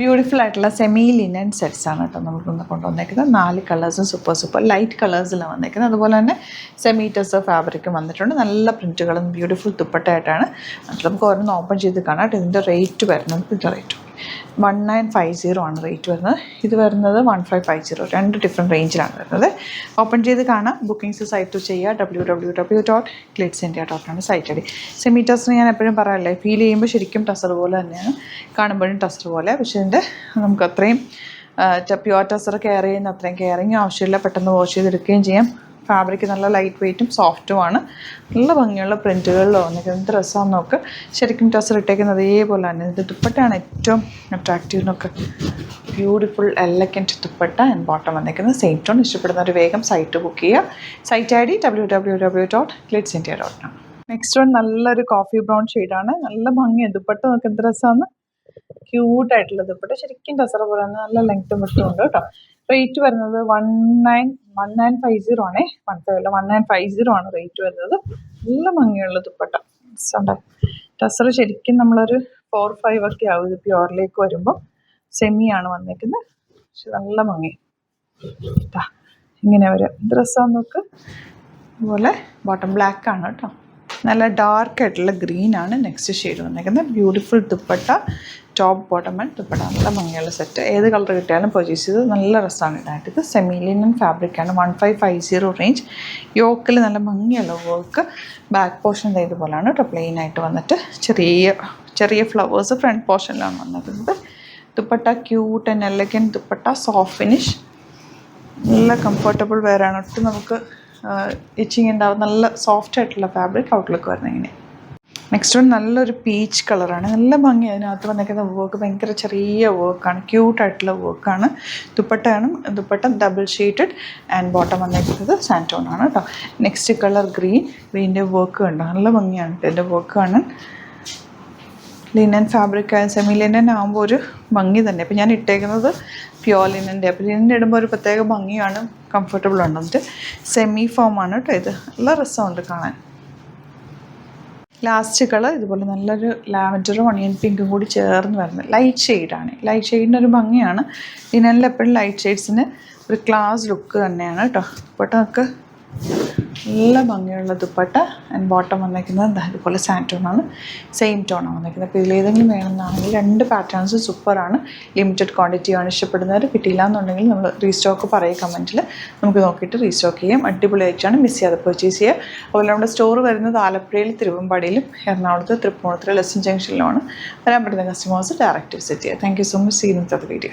Beautiful ആയിട്ടുള്ള semi linen sets ആണ് കേട്ടോ നമ്മൾക്കൊന്ന് കൊണ്ടുവന്നേക്കുന്നത്. 4 കളേഴ്സും സൂപ്പർ ലൈറ്റ് കളേഴ്സിലാണ് വന്നേക്കുന്നത്. അതുപോലെ തന്നെ സെമി ടെസർ ഫാബ്രിക്കും വന്നിട്ടുണ്ട്. നല്ല പ്രിൻറ്റുകളും ബ്യൂട്ടിഫുൾ ദുപ്പട്ടയായിട്ടാണ്. നമുക്ക് ഓരോന്ന് ഓപ്പൺ ചെയ്ത് കാണാം. ഇതിൻ്റെ റേറ്റ് വരുന്നത് ഇതിൻ്റെ റേറ്റ് 1950 ആണ് റേറ്റ് വരുന്നത്. ഇത് വരുന്നത് 1550. രണ്ട് ഡിഫറെൻറ്റ് റേഞ്ചിലാണ് വരുന്നത്. ഓപ്പൺ ചെയ്ത് കാണാം. ബുക്കിംഗ്സ് സൈറ്റ് ചെയ്യുക. www.glitzindia.com site I D. Semi ടെസർ ഞാൻ എപ്പോഴും പറയാറില്ലേ, ഫീൽ ചെയ്യുമ്പോൾ ശരിക്കും ടെസർ പോലെ തന്നെയാണ്, കാണുമ്പോഴും ടെസർ പോലെ. പക്ഷേ ഇതിൻ്റെ നമുക്ക് അത്രയും പ്യുവർ ടെസർ കെയർ ചെയ്യുന്ന അത്രയും കെയറിങ് ആവശ്യമില്ല. പെട്ടെന്ന് വാഷ് ചെയ്തെടുക്കുകയും ചെയ്യാം. ഫാബ്രിക് നല്ല ലൈറ്റ് വെയ്റ്റും സോഫ്റ്റുമാണ്. നല്ല ഭംഗിയുള്ള പ്രിൻറ്റുകളിലോ വന്നിട്ട് എന്ത് രസമാണെന്ന് നോക്ക്. ശരിക്കും ടെസർ ഇട്ടേക്കുന്നത് അതേപോലെ തന്നെ. ഇത് ദുപ്പട്ടയാണ് ഏറ്റവും അട്രാക്റ്റീവ് എന്നൊക്കെ. Beautiful elegant dupatta and bottom വന്നിരിക്കുന്നത് സെയിം ടോൺ. ഇഷ്ടപ്പെടുന്നവർ വേഗം സൈറ്റ് ബുക്ക് ചെയ്യുക. Site I D www.glitzindia.com. Next one നല്ലൊരു കോഫി ബ്രൗൺ ഷെയ്ഡാണ്. നല്ല ഭംഗിയാണ് ദുപ്പട്ട നോക്ക് എന്ത് രസമാണ്. ക്യൂട്ടായിട്ടുള്ള ദുപ്പട്ട ശരിക്കും ടെസർ പോലെ തന്നെ നല്ല ലെങ്ത്തും വിട്ടും ഉണ്ട് കേട്ടോ. റേറ്റ് വരുന്നത് 1950 ആണേ. 1950 ആണ് റേറ്റ് വരുന്നത്. നല്ല ഭംഗിയുള്ള ദുപ്പട്ട ടെസർ ശരിക്കും നമ്മളൊരു 4-5 ഒക്കെ ആവും ഇത് പ്യുവറിലേക്ക് വരുമ്പോൾ. സെമിയാണ് വന്നിരിക്കുന്നത്. പക്ഷെ നല്ല ഭംഗി ഇങ്ങനെ വരും. ഡ്രസ്സാന്ന് നോക്ക്. അതുപോലെ ബോട്ടം ബ്ലാക്ക് ആണ് കേട്ടോ. നല്ല ഡാർക്ക് ആയിട്ടുള്ള ഗ്രീൻ ആണ് നെക്സ്റ്റ് ഷെയ്ഡ് വന്നിരിക്കുന്നത്. Beautiful dupatta, top bottom and dupatta. നല്ല ഭംഗിയുള്ള സെറ്റ്. ഏത് കളർ കിട്ടിയാലും പർച്ചേസ് ചെയ്ത് നല്ല രസമാണ് ഇടാനായിട്ട്. ഇത് സെമി ലിനൻ ഫാബ്രിക്കാണ്. 1550 റേഞ്ച്. യോക്കിൽ നല്ല ഭംഗിയുള്ള വർക്ക്. ബാക്ക് പോർഷൻ ഇതുപോലെയാണ് കേട്ടോ. പ്ലെയിൻ ആയിട്ട് വന്നിട്ട് ചെറിയ ഫ്ലവേഴ്സ് ഫ്രണ്ട് പോർഷനിലാണ് വന്നിരിക്കുന്നത്. Dupatta cute and elegant dupatta, soft finish, നല്ല കംഫർട്ടബിൾ വെയറാണ്. ഒട്ടും നമുക്ക് ഇച്ചിങ് ഉണ്ടാവും. നല്ല സോഫ്റ്റ് ആയിട്ടുള്ള ഫാബ്രിക് ഔട്ട്ലുക്ക് വരുന്നത് ഇങ്ങനെ. നെക്സ്റ്റ് വൺ നല്ലൊരു പീച്ച് കളറാണ്. നല്ല ഭംഗി. അതിനകത്ത് വന്നിരിക്കുന്ന വർക്ക് ഭയങ്കര ചെറിയ വർക്കാണ്, ക്യൂട്ടായിട്ടുള്ള വർക്കാണ്. Dupatta double sheathed and bottom വന്നിരിക്കുന്നത് സാൻറ്റോൺ ആണ് കേട്ടോ. നെക്സ്റ്റ് കളർ ഗ്രീൻ്റെ വർക്ക് കണ്ടോ, നല്ല ഭംഗിയാണ് ഇതിൻ്റെ വർക്ക് കാണാൻ. ലിനൻ ഫാബ്രിക് സെമി ലിനൻ ആകുമ്പോൾ ഒരു ഭംഗി തന്നെ. അപ്പോൾ ഞാൻ ഇട്ടേക്കുന്നത് പ്യുവർ ലിനൻ്റെ. അപ്പോൾ ലിനൻ ഇടുമ്പോൾ ഒരു പ്രത്യേക ഭംഗിയാണ്, കംഫർട്ടബിൾ ഉണ്ട്. എന്നിട്ട് സെമി ഫോമാണ് കേട്ടോ ഇത്. നല്ല രസമുണ്ട് കാണാൻ. ലാസ്റ്റ് കളർ ഇതുപോലെ നല്ലൊരു ലാവൻഡറും ഒണിയൻ പിങ്കും കൂടി ചേർന്ന് വരുന്നത് ലൈറ്റ് ഷെയ്ഡാണ്. ലൈറ്റ് ഷെയ്ഡിനൊരു ഭംഗിയാണ്. ലിനനിൽ എപ്പോഴും ലൈറ്റ് ഷെയ്ഡ്സിന് ഒരു ക്ലാസ് ലുക്ക് തന്നെയാണ് കേട്ടോ. ദുപ്പട്ട നമുക്ക് നല്ല ഭംഗിയുള്ള ദുപ്പട്ട ആൻഡ് ബോട്ടം വന്നിരിക്കുന്നത് ഇതുപോലെ സാൻറ്റോണാണ്. സെയിം ടോണാണ് വന്നിരിക്കുന്നത്. അപ്പോൾ ഇതിലേതെങ്കിലും വേണമെന്നാണെങ്കിൽ 2 പാറ്റേൺസ് സൂപ്പറാണ്. ലിമിറ്റഡ് ക്വാണ്ടിറ്റിയാണ്. ഇഷ്ടപ്പെടുന്നവർ കിട്ടിയില്ല എന്നുണ്ടെങ്കിൽ നമ്മൾ റീസ്റ്റോക്ക് പറയുക കമൻറ്റിൽ. നമുക്ക് നോക്കിയിട്ട് റീസ്റ്റോക്ക് ചെയ്യാം. അടിപൊളിയായിട്ടാണ്. മിസ് ചെയ്യാതെ പർച്ചേസ് ചെയ്യുക. അതുപോലെ നമ്മുടെ സ്റ്റോർ വരുന്നത് ആലപ്പുഴയിൽ, തിരുവമ്പാടിയിലും, എറണാകുളത്ത്, തൃപ്പൂണിത്തുറ, ലെസ്സൺ ജംഗ്ഷനിലുമാണ്. വരാൻ പറ്റുന്ന കസ്റ്റമേഴ്സ് ഡയറക്റ്റ് വിസിറ്റ് ചെയ്യുക. Thank you so much. See you in the video.